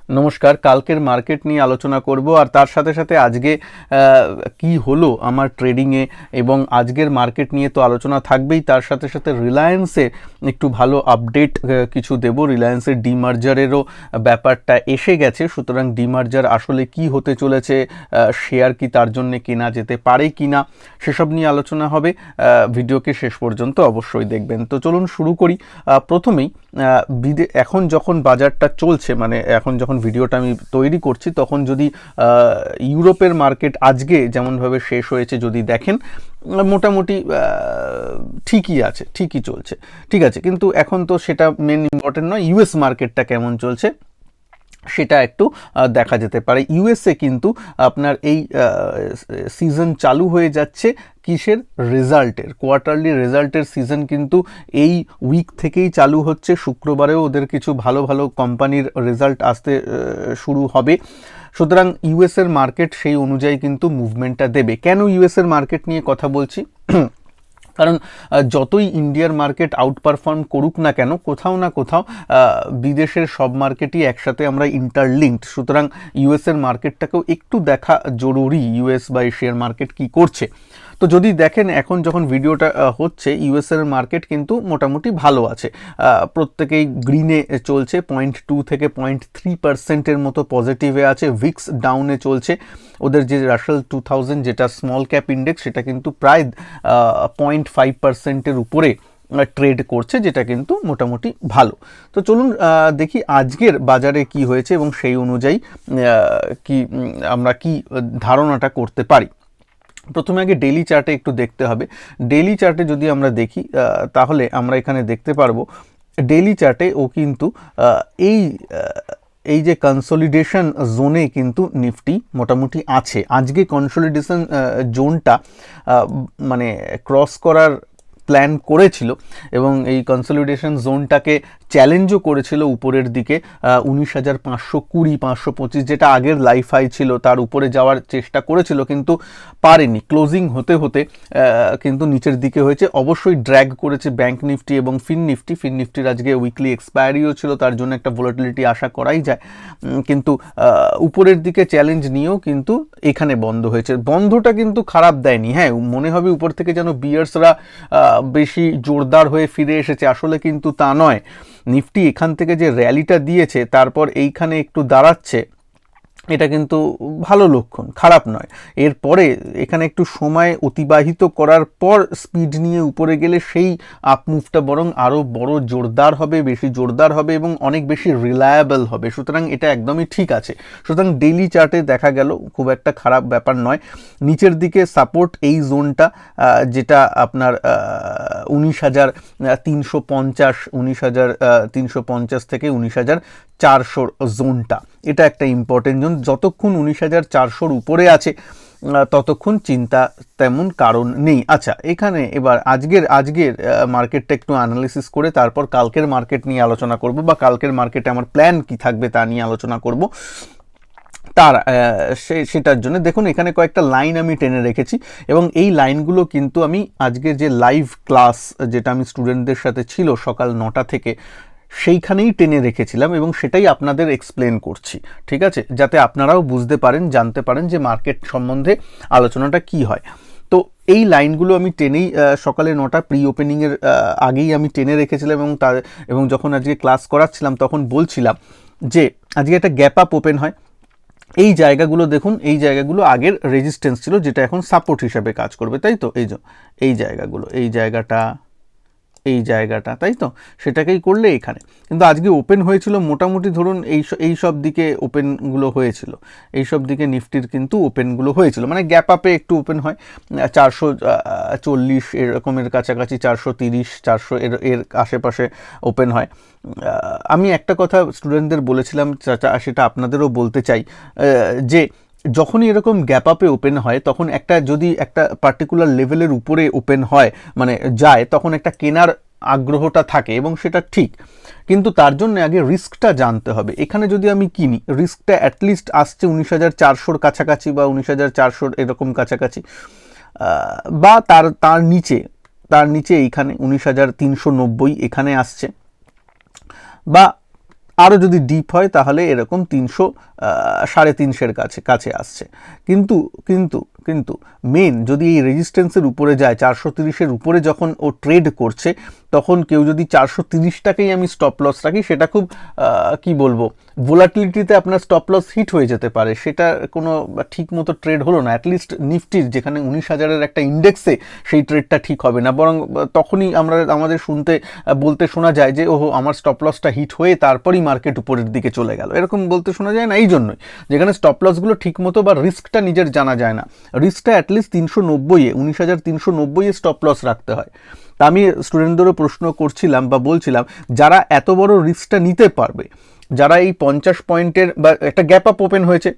নমস্কার, কালকের মার্কেট নিয়ে আলোচনা করব আর তার সাথে সাথে আজকে কি হলো আমার ট্রেডিংয়ে এবং আজকের মার্কেট নিয়ে তো আলোচনা থাকবেই, তার সাথে সাথে রিলায়েন্সে একটু ভালো আপডেট কিছু দেব। রিলায়েন্সের ডিমার্জারেরও ব্যাপারটা এসে গেছে, সুতরাং ডিমার্জার আসলে কি হতে চলেছে, শেয়ার কি তার জন্য কেনা যেতে পারে কি না, সেসব নিয়ে আলোচনা হবে। ভিডিওকে শেষ পর্যন্ত অবশ্যই দেখবেন। তো চলুন শুরু করি। প্রথমেই এখন যখন বাজারটা চলছে, মানে এখন যখন ভিডিওটা আমি তৈরি করছি, তখন যদি ইউরোপের মার্কেট আজকে যেমনভাবে শেষ হয়েছে যদি দেখেন, মোটামুটি ঠিকই আছে, ঠিকই চলছে, ঠিক আছে। কিন্তু এখন তো সেটা মেন ইম্পর্টেন্ট নয়, ইউএস মার্কেটটা কেমন চলছে সেটা একটু দেখা যেতে পারে। ইউএসএ কিন্তু আপনার এই সিজন চালু হয়ে যাচ্ছে কিসের, রেজাল্টের, কোয়ার্টারলি রেজাল্টের সিজন কিন্তু এই উইক থেকেই চালু হচ্ছে। শুক্রবারেও ওদের কিছু ভালো ভালো কোম্পানির রেজাল্ট আসতে শুরু হবে, সুতরাং ইউএসের মার্কেট সেই অনুযায়ী কিন্তু মুভমেন্টটা দেবে। কেন ইউএসের মার্কেট নিয়ে কথা বলছি? কারণ যতই ইন্ডিয়ার মার্কেট আউট পারফর্ম করুক না কেন, কোথাও না কোথাও বিদেশের সব মার্কেটই একসাথে আমরা ইন্টারলিঙ্কড, সুতরাং ইউএসের মার্কেটটাকেও একটু দেখা জরুরি, ইউএস বা এশিয়ার মার্কেট কি করছে। তো যদি দেখেন এখন যখন ভিডিওটা হচ্ছে, ইউএসের মার্কেট কিন্তু মোটামুটি ভালো আছে, প্রত্যেকেই গ্রিনে চলছে, 0.2 থেকে 0.3% মতো পজিটিভে আছে। ভিক্স ডাউনে চলছে, ওদের যে রাসেল 2000 যেটা স্মল ক্যাপ ইন্ডেক্স, সেটা কিন্তু প্রায় 0.5%-এর উপরে ট্রেড করছে, যেটা কিন্তু মোটামুটি ভালো। তো চলুন দেখি আজকের বাজারে কি হয়েছে এবং সেই অনুযায়ী কি আমরা কি ধারণাটা করতে পারি। প্রথমে আগে ডেইলি চার্টে একটু দেখতে হবে। ডেইলি চার্টে যদি আমরা দেখি তাহলে আমরা এখানে দেখতে পারবো, ডেইলি চার্টে ও কিন্তু এই যে কনসলিডেশন জোনে কিন্তু নিফটি মোটামুটি আছে। আজকে কনসলিডেশন জোনটা মানে ক্রস করার প্ল্যান করেছিল এবং এই কনসলিডেশন জোনটাকে চ্যালেঞ্জও করেছিল উপরের দিকে, 19,520, 525 যেটা আগের লাইফ হাই ছিল, তার উপরে যাওয়ার চেষ্টা করেছিল কিন্তু পারেনি। ক্লোজিং হতে হতে কিন্তু নিচের দিকে হয়েছে। অবশ্যই ড্র্যাগ করেছে ব্যাংক নিফটি এবং ফিন নিফটি। ফিন নিফটির আজকে উইকলি এক্সপায়ারিও ছিল, তার জন্য একটা ভোলাটিলিটি আশা করাই যায়, কিন্তু উপরের দিকে চ্যালেঞ্জ নিয়েও কিন্তু এখানে বন্ধ হয়েছে। বন্ধটা কিন্তু খারাপ দেয়নি, হ্যাঁ, মনে হবে উপর থেকে যেন বিয়ার্সরা বেশি জোরদার হয়ে ফিরে এসেছে, আসলে কিন্তু তা নয়। নিফটি এখান থেকে যে র্যালিটা দিয়েছে, তারপর এইখানে একটু দাঁড়াচ্ছে, এটা কিন্তু ভালো লক্ষণ, খারাপ নয়। এরপরে এখানে একটু সময় অতিবাহিত করার পর স্পিড নিয়ে উপরে গেলে সেই আপ মুভটা বরং আরও বড় জোরদার হবে, বেশি জোরদার হবে এবং অনেক বেশি রিলায়েবল হবে, সুতরাং এটা একদমই ঠিক আছে। সুতরাং ডেইলি চার্টে দেখা গেল খুব একটা খারাপ ব্যাপার নয়। নিচের দিকে সাপোর্ট এই জোনটা, যেটা আপনার 19,350, 19,350 থেকে 19,400 জোনটা, এটা একটা ইম্পর্টেন্ট জোন। যতক্ষণ 19,400-র উপরে আছে ততক্ষণ চিন্তা তেমন কারণ নেই। আচ্ছা, এখানে এবার আজকের মার্কেটটা একটু অ্যানালিসিস করে তারপর কালকের মার্কেট নিয়ে আলোচনা করব, বা কালকের মার্কেটে আমার প্ল্যান কি থাকবে তা নিয়ে আলোচনা করব। তার সেটার জন্য দেখুন এখানে কয়েকটা লাইন আমি টেনে রেখেছি এবং এই লাইনগুলো কিন্তু আমি আজকে যে লাইভ ক্লাস যেটা আমি স্টুডেন্টদের সাথে ছিল সকাল 9টা থেকে, সেইখানেই টেনে রেখেছিলাম এবং সেটাই আপনাদের এক্সপ্লেন করছি, ঠিক আছে, যাতে আপনারাও বুঝতে পারেন, জানতে পারেন যে মার্কেট সম্বন্ধে আলোচনাটা কি হয়। তো এই লাইনগুলো আমি টেনেই সকালে 9টা প্রি ওপেনিংয়ের আগেই আমি টেনে রেখেছিলাম এবং যখন আজকে ক্লাস করাচ্ছিলাম তখন বলছিলাম যে আজকে একটা গ্যাপ আপ ওপেন হয়। এই জায়গাগুলো দেখুন, এই জায়গাগুলো আগের রেজিস্ট্যান্স ছিল, যেটা এখন সাপোর্ট হিসাবে কাজ করবে, তাই তো। এই জায়গাগুলো, এই জায়গাটা, তাই তো, সেটাকেই করলে এখানে কিন্তু আজকে ওপেন হয়েছিল মোটামুটি ধরুন এই সব দিকে ওপেনগুলো হয়েছিল, এই সব দিকে নিফটির কিন্তু ওপেনগুলো হয়েছিল, মানে গ্যাপ আপে একটু ওপেন হয় 440 এরকমের কাছাকাছি, 430, 400 এর আশেপাশে ওপেন হয়। আমি একটা কথা স্টুডেন্টদের বলেছিলাম, সেটা আপনাদেরও বলতে চাই, যে যখনই এরকম গ্যাপ আপে ওপেন হয় তখন যদি একটা পার্টিকুলার লেভেলের উপরে ওপেন হয়, মানে যায়, তখন একটা কেনার আগ্রহটা থাকে এবং সেটা ঠিক, কিন্তু তার জন্য আগে রিস্কটা জানতে হবে। এখানে যদি আমি কিনি, রিস্কটা অ্যাটলিস্ট আসছে 19,400-র কাছাকাছি বা 19,400 এরকম কাছাকাছি, বা তার নিচে এইখানে 19,390 এখানে আসছে, বা আরও যদি ডিপ হয় তাহলে এরকম 300 350-এর কাছে আসছে। কিন্তু কিন্তু কিন্তু মেন যদি এই রেজিস্ট্যান্সের উপরে যায়, 430-এর উপরে যখন ও ট্রেড করছে, তখন কেউ যদি 430টাকেই আমি স্টপ লস রাখি, সেটা খুব কি বলবো, ভোলাটিলিটিতে আপনার স্টপ লস হিট হয়ে যেতে পারে, সেটা কোনো ঠিক মতো ট্রেড হলো না। অ্যাটলিস্ট নিফটির যেখানে 19,000-এর একটা ইন্ডেক্সে সেই ট্রেডটা ঠিক হবে না, বরং তখনই আমাদের বলতে শোনা যায় যে ওহো আমার স্টপ লসটা হিট হয়ে তারপরই মার্কেট উপরের দিকে চলে গেল, এরকম বলতে শোনা যায় না। এই জন্যই যেখানে স্টপ লসগুলো ঠিক মতো বা রিস্কটা নিজের জানা যায় না, রিস্কটা অ্যাটলিস্ট 390-এ 19,390-এ স্টপ লস রাখতে হয়। তা আমি স্টুডেন্টদেরও প্রশ্ন করছিলাম বা বলছিলাম, যারা এত বড় রিস্কটা নিতে পারবে, যারা এই 50 পয়েন্টের বা একটা গ্যাপ আপ ওপেন হয়েছে,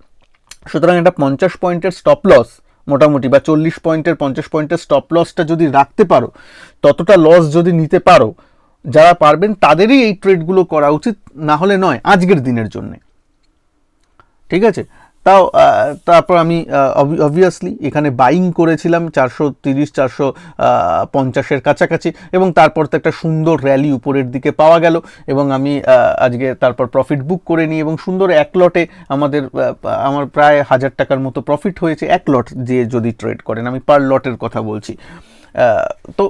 সুতরাং একটা 50 পয়েন্টের স্টপ লস মোটামুটি, বা 40 পয়েন্টের 50 পয়েন্টের স্টপ লসটা যদি রাখতে পারো, ততটা লস যদি নিতে পারো, যারা পারবেন তাদেরই এই ট্রেডগুলো করা উচিত, না হলে নয় আজকের দিনের জন্যে। ঠিক আছে, তারপর আমি অবভিয়াসলি এখানে বাইং করেছিলাম 430-450-এর কাছাকাছি, এবং তারপর তো একটা সুন্দর র্যালি উপরের দিকে পাওয়া গেল, এবং আমি আজকে তারপর প্রফিট বুক করে নিই, এবং সুন্দর এক লটে আমার প্রায় 1,000 টাকার মতো প্রফিট হয়েছে এক লট যে যদি ট্রেড করেন, আমি পার লটের কথা বলছি। তো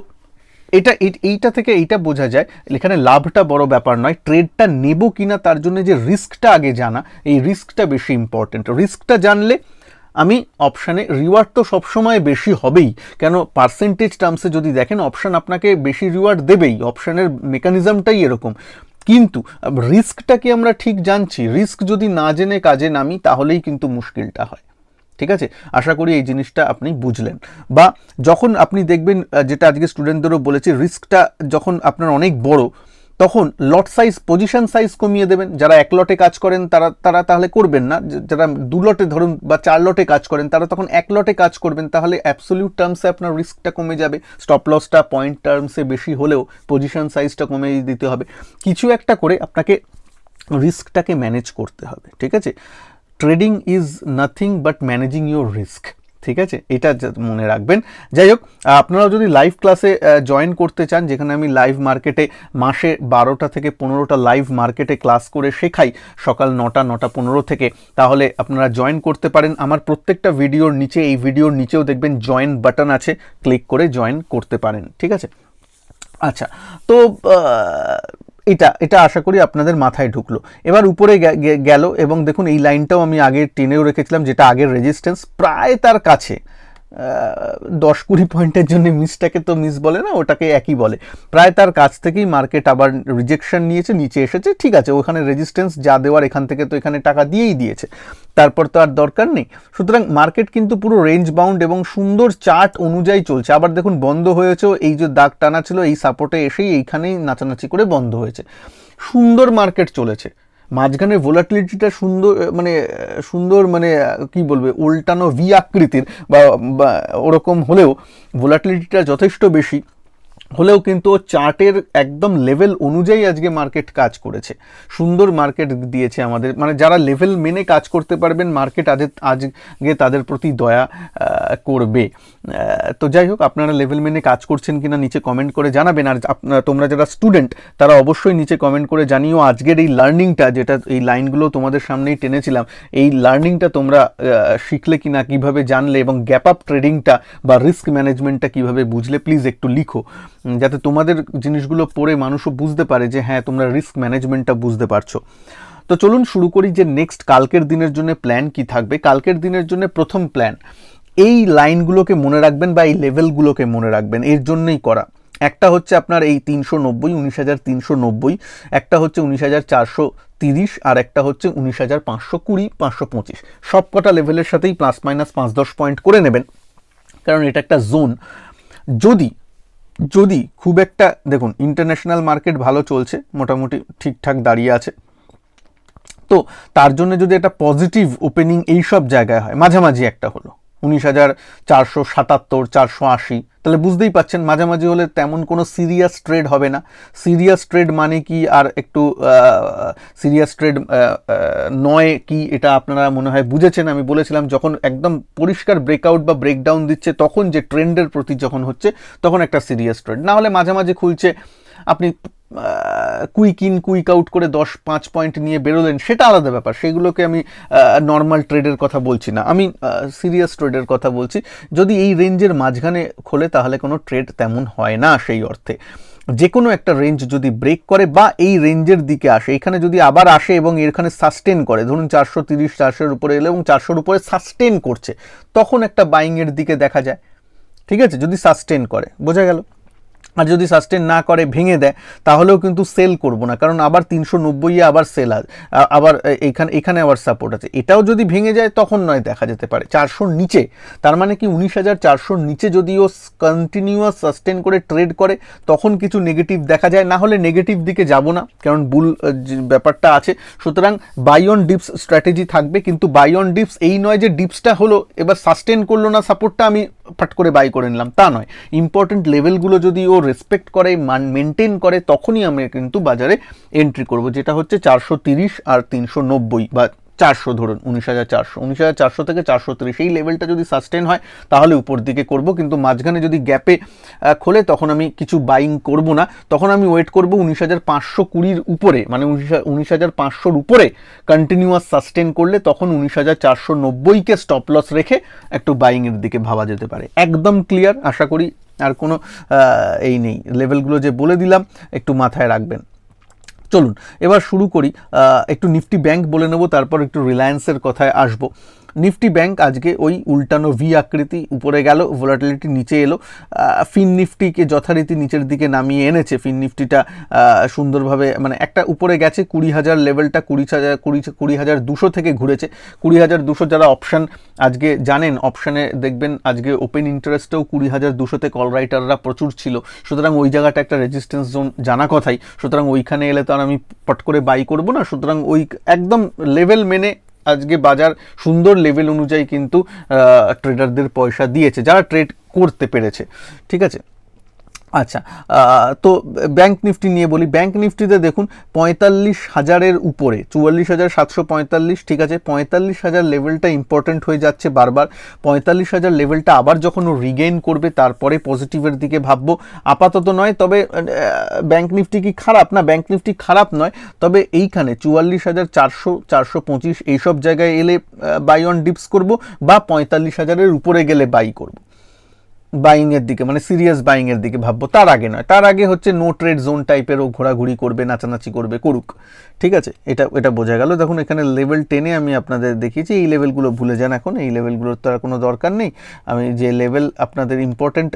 এইটা থেকে এইটা বোঝা যায় এখানে লাভটা বড় ব্যাপার নয়, ট্রেডটা নেব কিনা তার জন্য যে রিস্কটা আগে জানা, এই রিস্কটা বেশি ইম্পর্টেন্ট। রিস্কটা জানলে আমি অপশানে রিওয়ার্ড তো সবসময় বেশি হবেই, কেন পার্সেন্টেজ টার্মসে যদি দেখেন অপশান আপনাকে বেশি রিওয়ার্ড দেবেই, অপশানের মেকানিজমটাই এরকম। কিন্তু রিস্কটাকে আমরা ঠিক জানছি, রিস্ক যদি না জেনে কাজে নামি তাহলেই কিন্তু মুশকিলটা হয়। ঠিক আছে, আশা করি এই জিনিসটা আপনি বুঝলেন। বা যখন আপনি দেখবেন, যেটা আজকে স্টুডেন্টদেরও বলেছি, রিস্কটা যখন আপনার অনেক বড়, তখন লট সাইজ, পজিশন সাইজ কমিয়ে দেবেন। যারা এক লটে কাজ করেন তারা তাহলে করবেন না, যারা 2 লটে ধরুন বা 4 লটে কাজ করেন তারা তখন 1 লটে কাজ করবেন, তাহলে অ্যাবসলিউট টার্মসে আপনার রিস্কটা কমে যাবে। স্টপ লসটা পয়েন্ট টার্মসে বেশি হলেও পজিশন সাইজটা কমে দিতে হবে, কিছু একটা করে আপনাকে রিস্কটাকে ম্যানেজ করতে হবে। ঠিক আছে, trading is nothing but managing your risk. ঠিক আছে, এটা মনে রাখবেন। যাই হোক, আপনারাও যদি লাইভ ক্লাসে জয়েন করতে চান, যেখানে আমি লাইভ মার্কেটে মাসে 12টা থেকে 15টা লাইভ মার্কেটে ক্লাস করে শেখাই সকাল 9টা-9টা 15 থেকে, তাহলে আপনারা জয়েন করতে পারেন। আমার প্রত্যেকটা ভিডিওর নিচে, এই ভিডিওর নিচেও দেখবেন জয়েন বাটন আছে, ক্লিক করে জয়েন করতে পারেন। ঠিক আছে, আচ্ছা, তো এটা আশা করি আপনাদের মাথায় ঢুকলো। এবার উপরে গেল, এবং দেখুন এই লাইনটাও আমি আগে টেনেও রেখেছিলাম, যেটা আগের রেজিস্ট্যান্স, প্রায় তার কাছে 10-20 পয়েন্টের জন্য মিসটাকে তো মিস বলে না, ওটাকে একই বলে। প্রায় তার কাছ থেকেই মার্কেট আবার রিজেকশন নিয়েছে, নিচে এসেছে। ঠিক আছে, ওখানে রেজিস্ট্যান্স যা দেওয়ার এখান থেকে তো এখানে টাকা দিয়েই দিয়েছে, তারপর তো আর দরকার নেই। সুতরাং মার্কেট কিন্তু পুরো রেঞ্জ বাউন্ড এবং সুন্দর চার্ট অনুযায়ী চলছে। আবার দেখুন বন্ধ হয়েছে, এই যে দাগ টানা ছিল এই সাপোর্টে এসেই এইখানেই নাচানাচি করে বন্ধ হয়েছে। সুন্দর মার্কেট চলেছে, মাঝখানে ভোলাটিলিটিটা সুন্দর মানে কি বলবে, উল্টানো ভি আকৃতির বা ওরকম হলেও ভোলাটিলিটিটা যথেষ্ট বেশি হলেও কিন্তু চার্টের একদম লেভেল অনুযায়ী আজকে মার্কেট কাজ করেছে, সুন্দর মার্কেট দিয়েছে আমাদের। মানে যারা লেভেল মেনে কাজ করতে পারবেন, মার্কেট আজকে তাদের প্রতি দয়া করবে। তো যাই হোক, আপনারা লেভেল মেনে কাজ করছেন কিনা নিচে কমেন্ট করে জানাবেন। আর তোমরা যারা স্টুডেন্ট তারা অবশ্যই নিচে কমেন্ট করে জানিও আজকের এই লার্নিংটা, যেটা এই লাইনগুলো তোমাদের সামনেই টেনেছিলাম, এই লার্নিংটা তোমরা শিখলে কিনা, কিভাবে জানলে, এবং গ্যাপ আপ ট্রেডিংটা বা রিস্ক ম্যানেজমেন্টটা কিভাবে বুঝলে, প্লিজ একটু লিখো, যাতে তোমাদের জিনিসগুলো পড়ে মানুষও বুঝতে পারে যে হ্যাঁ তোমরা রিস্ক ম্যানেজমেন্টটা বুঝতে পারছো। তো চলুন শুরু করি যে নেক্সট কালকের দিনের জন্য প্ল্যান কি থাকবে। কালকের দিনের জন্য প্রথম প্ল্যান, এই লাইনগুলোকে মনে রাখবেন বা এই লেভেলগুলোকে মনে রাখবেন, এর জন্যই করা। একটা হচ্ছে আপনার এই 390, 19,390, একটা হচ্ছে 19,430, আর একটা হচ্ছে 19,520, 525। সব কটা লেভেলের সাথেই প্লাস মাইনাস 5-10 পয়েন্ট করে নেবেন, কারণ এটা একটা জোন। যদি খুব একটা, দেখুন ইন্টারন্যাশনাল মার্কেট ভালো চলছে, মোটামুটি ঠিকঠাক দাঁড়িয়ে আছে, তো তার জন্য যদি একটা পজিটিভ ওপেনিং এই সব জায়গায় হয়, মাঝামাঝি একটা হলো 19,477, 480, তাহলে বুঝতেই পাচ্ছেন মাঝামাঝি হলে তেমন কোনো সিরিয়াস ট্রেড হবে না। সিরিয়াস ট্রেড মানে কি, আর একটু সিরিয়াস ট্রেড নয় কি, এটা আপনারা মনে হয় বুঝেছেন। আমি বলেছিলাম যখন একদম পরিষ্কার ব্রেকআউট বা ব্রেকডাউন দিচ্ছে, তখন যে ট্রেন্ডের প্রতি যখন হচ্ছে, তখন একটা সিরিয়াস ট্রেড। না হলে মাঝামাঝি খুলছে, আপনি কুইক ইন কুইক আউট করে 10-5 পয়েন্ট নিয়ে বেরোলেন, সেটা আলাদা ব্যাপার, সেগুলোকে আমি নর্মাল ট্রেডের কথা বলছি না, আমি সিরিয়াস ট্রেডের কথা বলছি। যদি এই রেঞ্জের মাঝখানে খোলে তাহলে কোনো ট্রেড তেমন হয় না। সেই অর্থে যে কোনো একটা রেঞ্জ যদি ব্রেক করে বা এই রেঞ্জের দিকে আসে, এখানে যদি আবার আসে এবং এখানে সাস্টেন করে, ধরুন 430 400-এর উপরে এলো এবং 400-এর উপরে সাস্টেন করছে, তখন একটা বাইংয়ের দিকে দেখা যায়। ঠিক আছে, যদি সাস্টেন করে, বোঝা গেল। আর যদি সাস্টেন না করে, ভেঙে দেয়, তাহলেও কিন্তু সেল করব না, কারণ আবার 390-এ আবার সেল আছে, আবার এখানে আবার সাপোর্ট আছে। এটাও যদি ভেঙে যায় তখন নয় দেখা যেতে পারে 400-র নিচে, তার মানে কি 19,400-র নিচে যদিও কন্টিনিউয়াস সাস্টেন করে ট্রেড করে তখন কিছু নেগেটিভ দেখা যায়, না হলে নেগেটিভ দিকে যাব না, কারণ বুল ব্যাপারটা আছে। সুতরাং বাই অন ডিপস স্ট্র্যাটেজি থাকবে, কিন্তু বাই অন ডিপস এই নয় যে ডিপসটা হলো এবার সাস্টেন করলো না সাপোর্টটা, আমি ফাট করে বাই করে নিলাম, তা নয়। ইম্পর্টেন্ট লেভেলগুলো যদি ও রেসপেক্ট করে, মেনটেন করে, তখনই আমি কিন্তু বাজারে এন্ট্রি করব, যেটা হচ্ছে 430 আর 390 বা 400, ধরুন 19,400 থেকে 430, এই লেভেলটা যদি সাস্টেন হয় তাহলে উপর দিকে করব, কিন্তু মাঝখানে যদি গ্যাপে খোলে তখন আমি কিছু বাইং করব না, তখন আমি ওয়েট করব 19,520-র উপরে, মানে 19,500-র উপরে কন্টিনিউয়াস সাস্টেন করলে তখন 19,490-কে স্টপ লস রেখে একটু বাইংয়ের দিকে ভাবা যেতে পারে। একদম ক্লিয়ার আশা করি, আর কোনো এই নেই, লেভেলগুলো যে বলে দিলাম একটু মাথায় রাখবেন। চলুন এবার শুরু করি, একটু নিফটি ব্যাংক বলে নেব, তারপর একটু রিলায়েন্সের কথায় আসবো। নিফটি ব্যাংক আজকে ওই উল্টানো ভি আকৃতি, উপরে গেল, ভোলাটিলিটি নিচে এলো, ফিন নিফটিকে যথারীতি নিচের দিকে নামিয়ে এনেছে। ফিন নিফটিটা সুন্দরভাবে মানে একটা উপরে গেছে, 20,000 লেভেলটা 20,200 থেকে ঘুরেছে। 20,200 যারা অপশান আজকে জানেন, অপশানে দেখবেন আজকে ওপেন ইন্টারেস্টেও 20,200-তে কল রাইটাররা প্রচুর ছিল, সুতরাং ওই জায়গাটা একটা রেজিস্ট্যান্স জোন জানা কথাই, সুতরাং ওইখানে এলে তো আর আমি পট করে বাই করব না, সুতরাং ওই একদম লেভেল মেনে আজকে বাজার সুন্দর লেভেল অনুযায়ী কিন্তু ট্রেডারদের পয়সা দিয়েছে, যারা ট্রেড করতে পেরেছে। ঠিক আছে, আচ্ছা, তো ব্যাংক নিফটি নিয়ে বলি। ব্যাংক নিফটিতে দেখুন 45,000-এর উপরে, 44,745, ঠিক আছে, 45,000 লেভেলটা ইম্পর্টেন্ট হয়ে যাচ্ছে বারবার। 45,000 লেভেলটা আবার যখন ও রিগেইন করবে তারপরে পজিটিভের দিকে ভাববো, আপাতত নয়। তবে ব্যাংক নিফটি কি খারাপ? না, ব্যাংক নিফটি খারাপ নয়, তবে এইখানে 44,400 425 এইসব জায়গায় এলে বাই অন ডিপস করব, বা 45,000-এর উপরে গেলে বাই করব, বাইংয়ের দিকে, মানে সিরিয়াস বাইংয়ের দিকে ভাববো, তার আগে নয়। তার আগে হচ্ছে নো ট্রেড জোন টাইপেরও ঘোরাঘুরি করবে, নাচানাচি করবে, করুক, ঠিক আছে, এটা বোঝা গেল। দেখুন এখানে লেভেল 10-এ আমি আপনাদের দেখিয়েছি, এই লেভেলগুলো ভুলে যান এখন, এই লেভেলগুলোর তো আর কোনো দরকার নেই। আমি যে লেভেল আপনাদের ইম্পর্টেন্ট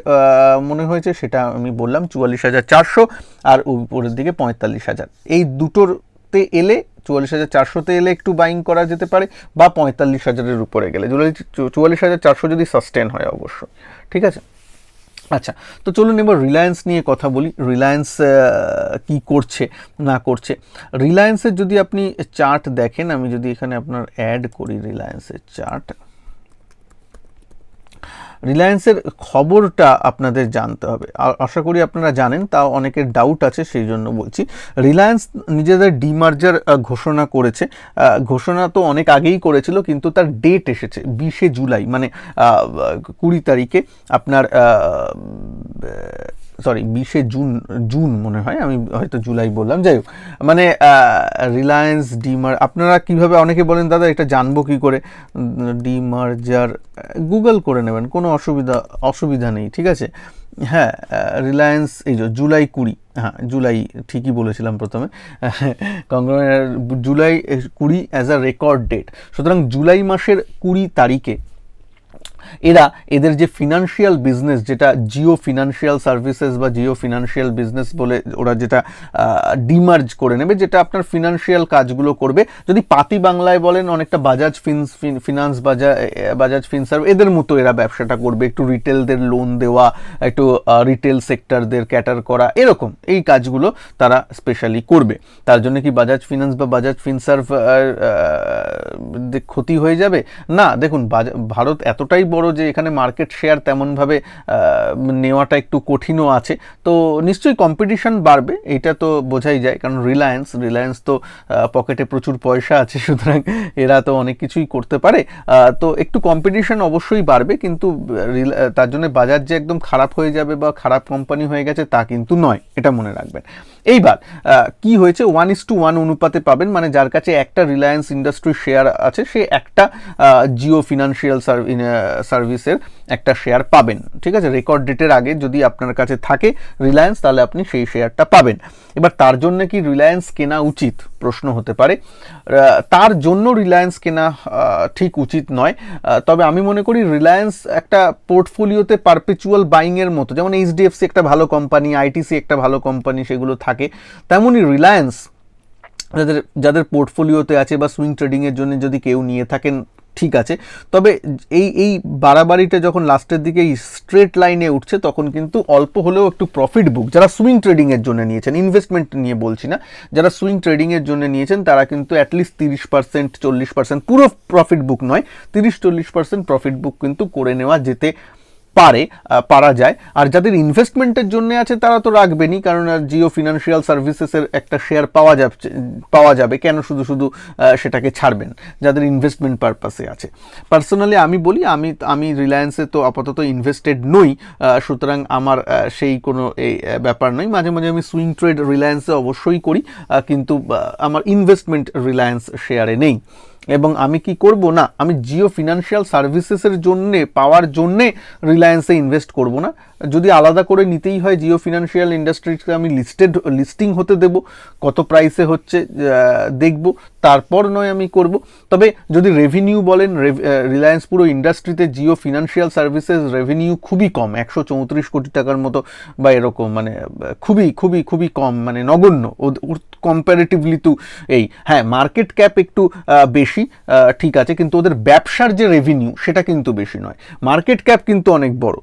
মনে হয়েছে সেটা আমি বললাম, 44,400 আর উপরের দিকে 45,000, এই দুটোরতে এলে 44,400-তে এলে একটু বাইং করা যেতে পারে, বা 45,000-এর উপরে গেলে, 44,400 যদি সাস্টেন হয় অবশ্য, ঠিক আছে। আচ্ছা, তো চলুন এবার রিলায়েন্স নিয়ে কথা বলি। রিলায়েন্স কি করছে না করছে। রিলায়েন্সের যদি আপনি চার্ট দেখেন, আমি যদি এখানে আপনার অ্যাড করি রিলায়েন্সের চার্ট, রিলায়েন্সের খবরটা আপনাদের জানতে হবে, আশা করি আপনারা জানেন, তাও অনেকের ডাউট আছে, সেই জন্য বলছি। রিলায়েন্স নিজেদের ডিমার্জার ঘোষণা করেছে, ঘোষণা তো অনেক আগেই করেছিল, কিন্তু তার ডেট এসেছে 20শে জুলাই, মানে 20 তারিখে আপনার সরি 20শে জুন মনে হয়, আমি হয়তো জুলাই বললাম, যাই হোক, মানে রিলায়েন্স আপনারা কিভাবে, অনেকে বলেন দাদা এটা জানবো কি করে, ডিমার্জার গুগল করে নেবেন, কোনো অসুবিধা নেই, ঠিক আছে। হ্যাঁ, রিলায়েন্স এই যে জুলাই 20, হ্যাঁ জুলাই ঠিকই বলেছিলাম প্রথমে, July 20 as a record date, সুতরাং জুলাই মাসের 20 তারিখে এরা এদের যে ফিনান্সিয়াল বিজনেস, যেটা জিও ফিনান্সিয়াল সার্ভিসেস বা জিও ফিনান্সিয়াল বিজনেস বলে ওরা যেটা ডিমার্জ করে নেবে, যেটা আপনার ফিনান্সিয়াল কাজগুলো করবে, যদি পাতি বাংলায় বলেন অনেকটা বাজাজ ফিনান্স, বাজাজ ফিনসার্ভ এদের মতো এরা ব্যবসাটা করবে, একটু রিটেলদের লোন দেওয়া, একটু রিটেল সেক্টরদের ক্যাটার করা, এরকম এই কাজগুলো তারা স্পেশালি করবে। তার জন্য কি বাজাজ ফিনান্স বা বাজাজ ফিনসার্ভ ক্ষতি হয়ে যাবে? না, দেখুন ভারত এতটাই বড় যে এখানে মার্কেট শেয়ার তেমনভাবে নেওয়াটা একটু কঠিনও আছে, তো নিশ্চয়ই কম্পিটিশন বাড়বে, এটা তো বোঝাই যায়, কারণ রিলায়েন্স তো পকেটে প্রচুর পয়সা আছে, সুতরাং এরা তো অনেক কিছুই করতে পারে, তো একটু কম্পিটিশন অবশ্যই বাড়বে, কিন্তু তার জন্য বাজার যে একদম খারাপ হয়ে যাবে বা খারাপ কোম্পানি হয়ে গেছে তা কিন্তু নয়, এটা মনে রাখবেন। এইবার কি হয়েছে, 1:1 অনুপাতে পাবেন, মানে যার কাছে একটা রিলায়েন্স ইন্ডাস্ট্রি শেয়ার আছে সে একটা জিও ফিনান্সিয়াল সার্ভিসের একটা শেয়ার পাবেন। ঠিক আছে, রেকর্ড ডেটের আগে যদি আপনার কাছে থাকে রিলায়েন্স, তাহলে আপনি সেই শেয়ারটা পাবেন। এবার তার জন্য কি রিলায়েন্স কেনা উচিত, প্রশ্ন হতে পারে। তার জন্য রিলায়েন্স কেনা ঠিক উচিত নয়, তবে আমি মনে করি রিলায়েন্স একটা পোর্টফোলিওতে পারপেচুয়াল বাইংয়ের মতো, যেমন এইচডিএফসি একটা ভালো কোম্পানি, আইটিসি একটা ভালো কোম্পানি, সেগুলো থাকে, তেমনই রিলায়েন্স যাদের পোর্টফোলিওতে আছে বা সুইং ট্রেডিংয়ের জন্য যদি কেউ নিয়ে থাকেন ঠিক আছে। তবে এই বাড়াবাড়িটা যখন লাস্টের দিকে স্ট্রেট লাইনে উঠছে তখন কিন্তু অল্প হলেও একটু প্রফিট বুক, যারা সুইং ট্রেডিংয়ের জন্য নিয়েছেন, ইনভেস্টমেন্ট নিয়ে বলছি না, যারা সুইং ট্রেডিংয়ের জন্য নিয়েছেন তারা কিন্তু অ্যাটলিস্ট 30% 40%, পুরো প্রফিট বুক নয়, 30-40% প্রফিট বুক কিন্তু করে নেওয়া যেতে পারা যায়। আর যাদের ইনভেস্টমেন্টের জন্য আছে তারা তো রাখবেনই, কারণ জিও ফিনান্সিয়াল সার্ভিসেসের একটা শেয়ার পাওয়া যাবে, কেন শুধু শুধু সেটাকে ছাড়বেন যাদের ইনভেস্টমেন্ট পারপাসে আছে। পার্সোনালি আমি বলি, আমি রিলায়েন্সে তো আপাতত ইনভেস্টেড নই, সুতরাং আমার সেই কোনো এই ব্যাপার নয়। মাঝে মাঝে আমি সুইং ট্রেড রিলায়েন্সে অবশ্যই করি, কিন্তু আমার ইনভেস্টমেন্ট রিলায়েন্স শেয়ারে নেই। এবং আমি কি করব না, আমি জিও ফিনান্সিয়াল সার্ভিসেসের জন্যে পাওয়ার জন্যে রিলায়েন্সে ইনভেস্ট করব না। যদি আলাদা করে নিতেই হয় জিও ফিনান্সিয়াল ইন্ডাস্ট্রিজকে আমি লিস্টিং হতে দেব, কত প্রাইসে হচ্ছে দেখব, তারপর নয় আমি করব। তবে যদি রেভিনিউ বলেন, রিলায়েন্স পুরো ইন্ডাস্ট্রিতে জিও ফিনান্সিয়াল সার্ভিসেস রেভিনিউ খুবই কম, 134 কোটি টাকার মতো বা এরকম, মানে খুবই খুবই খুবই কম, মানে নগণ্য কম্পারেটিভলি টু এই। হ্যাঁ, মার্কেট ক্যাপ একটু বেশি, ঠিক আছে, কিন্তু ওদের ব্যবসার যে রেভিনিউ সেটা কিন্তু বেশি নয়। মার্কেট ক্যাপ কিন্তু অনেক বড়,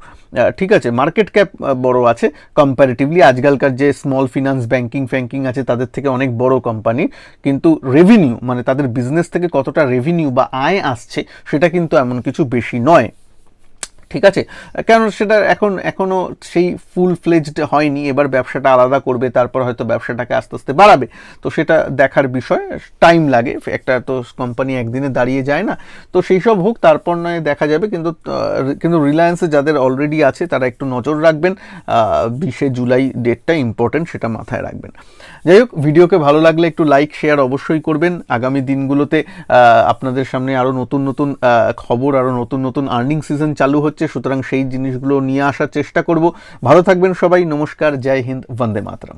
ঠিক আছে, মার্কেট ক্যাপ বড় আছে কম্পারেটিভলি, আজকালকার যে স্মল ফিনান্স ব্যাংকিং আছে তাদের থেকে অনেক বড় কোম্পানি, কিন্তু রেভিনিউ মানে তাদের বিজনেস থেকে কতটা রেভিনিউ বা আয় আসছে সেটা কিন্তু এমন কিছু বেশি নয়। ঠিক আছে, কেন সেটা এখনো সেই ফুল ফ্লেজড হয়নি, এবার ব্যবসাটা আলাদা করবে, তারপর হয়তো ব্যবসাটাকে আস্তে আস্তে বাড়াবে, তো সেটা দেখার বিষয়, টাইম লাগে, একটা তো কোম্পানি একদিনে দাঁড়িয়ে যায় না, তো সেই সব হোক, তারপর নয় দেখা যাবে। কিন্তু রিলায়েন্সে যাদের অলরেডি আছে তারা একটু নজর রাখবেন, 20 জুলাই ডেটটা ইম্পর্টেন্ট, সেটা মাথায় রাখবেন। যাই হোক, ভিডিওকে ভালো লাগলে একটু লাইক শেয়ার অবশ্যই করবেন। আগামী দিনগুলোতে আপনাদের সামনে আরও নতুন নতুন খবর, আরও নতুন নতুন আর্নিং সিজন চালু হচ্ছে, সুতরাং সেই জিনিসগুলো নিয়ে আসার চেষ্টা করব। ভালো থাকবেন সবাই, নমস্কার, জয় হিন্দ, বন্দে মাতরম।